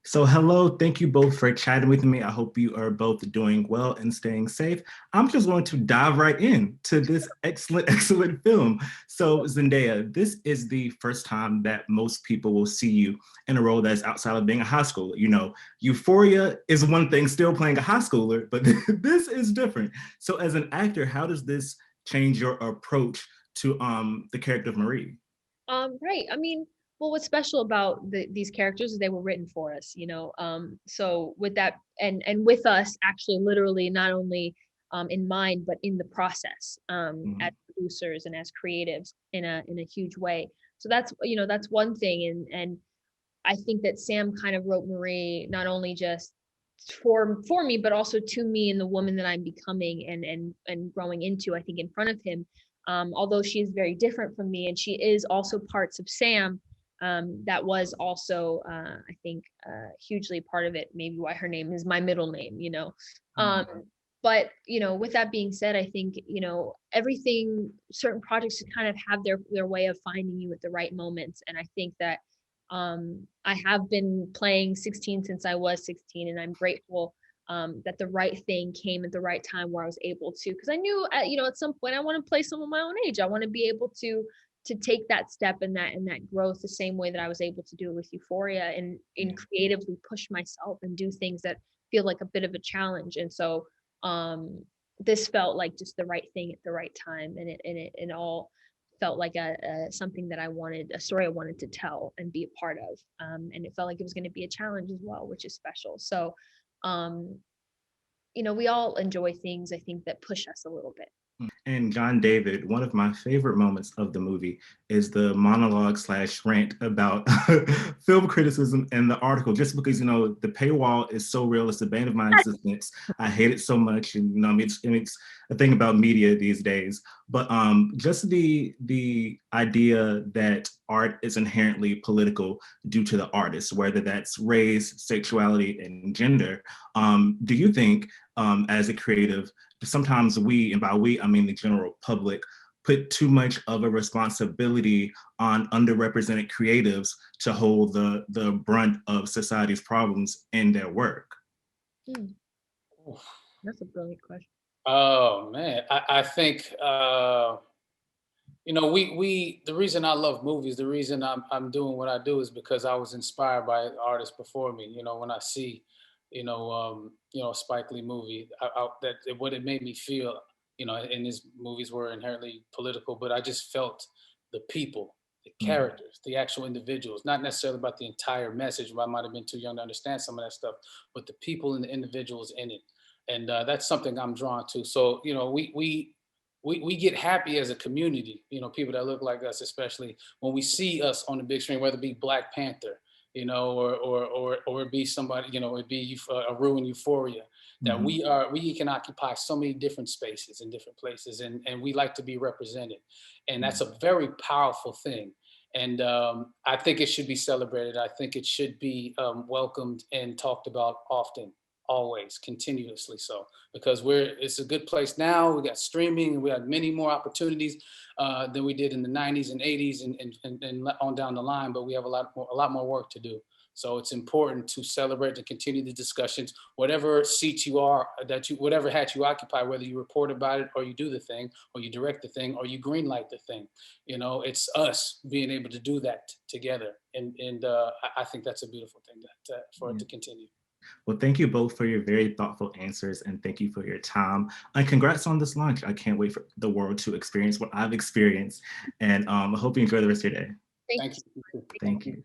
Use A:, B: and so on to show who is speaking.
A: So hello, thank you both for chatting with me. I hope you are both doing well and staying safe. I'm just going to dive right in to this excellent film. So Zendaya, this is the first time that most people will see you in a role that's outside of being a high schooler. You know, Euphoria is one thing, still playing a high schooler, but this is different. So as an actor, how does this change your approach to the character of Marie?
B: Right. I mean, well, what's special about these characters is they were written for us, So with that, and with us, actually, literally, not only in mind, but in the process, as
A: Mhm.
B: producers and as creatives in a huge way. So that's one thing, and I think that Sam kind of wrote Marie not only just for me, but also to me and the woman that I'm becoming and growing into. I think in front of him, although she is very different from me, and she is also parts of Sam. That was also, I think, hugely part of it. Maybe why her name is my middle name. Um, but with that being said, I think everything. Certain projects kind of have their way of finding you at the right moments, and I think that I have been playing 16 since I was 16, and I'm grateful that the right thing came at the right time where I was able to, because I knew, at some point I want to play someone my own age. I want to be able to take that step and that growth the same way that I was able to do it with Euphoria and creatively push myself and do things that feel like a bit of a challenge. And so this felt like just the right thing at the right time, and it all felt like a something that I wanted, a story I wanted to tell and be a part of. And it felt like it was going to be a challenge as well, which is special. So, um, we all enjoy things, I think, that push us a little bit.
A: And John David, one of my favorite moments of the movie is the monologue slash rant about film criticism in the article, just because, the paywall is so real. It's the bane of my existence. I hate it so much. And, it's a thing about media these days. But just the idea that art is inherently political due to the artist, whether that's race, sexuality, and gender. Do you think, as a creative, sometimes we, and by we, I mean the general public, put too much of a responsibility on underrepresented creatives to hold the brunt of society's problems in their work?
B: Hmm, that's a brilliant question.
C: Oh man, I think we the reason I love movies, the reason I'm doing what I do is because I was inspired by artists before me. When I see, a Spike Lee movie, that what it made me feel. And his movies were inherently political, but I just felt the people, the
A: Mm.
C: characters, the actual individuals, not necessarily about the entire message. I might have been too young to understand some of that stuff, but the people and the individuals in it, and that's something I'm drawn to. So we get happy as a community, people that look like us, especially when we see us on the big screen, whether it be Black Panther, or it be somebody, it be a ruined Euphoria, that
A: Mhm.
C: we can occupy so many different spaces in different places, and we like to be represented, and that's a very powerful thing. And I think it should be celebrated. I think it should be welcomed and talked about often, always, continuously so, because it's a good place now. We got streaming, and we have many more opportunities than we did in the 90s and 80s, and on down the line, but we have a lot more work to do. So it's important to celebrate and continue the discussions, whatever seat you are, whatever hat you occupy, whether you report about it or you do the thing or you direct the thing or you greenlight the thing. It's us being able to do that together, and I think that's a beautiful thing for it
A: Yeah.
C: to continue.
A: Well, thank you both for your very thoughtful answers, and thank you for your time. And congrats on this launch. I can't wait for the world to experience what I've experienced. And I hope you enjoy the rest of your day.
B: Thank
C: Thank
B: you so
C: you.
B: much.
A: Thank you.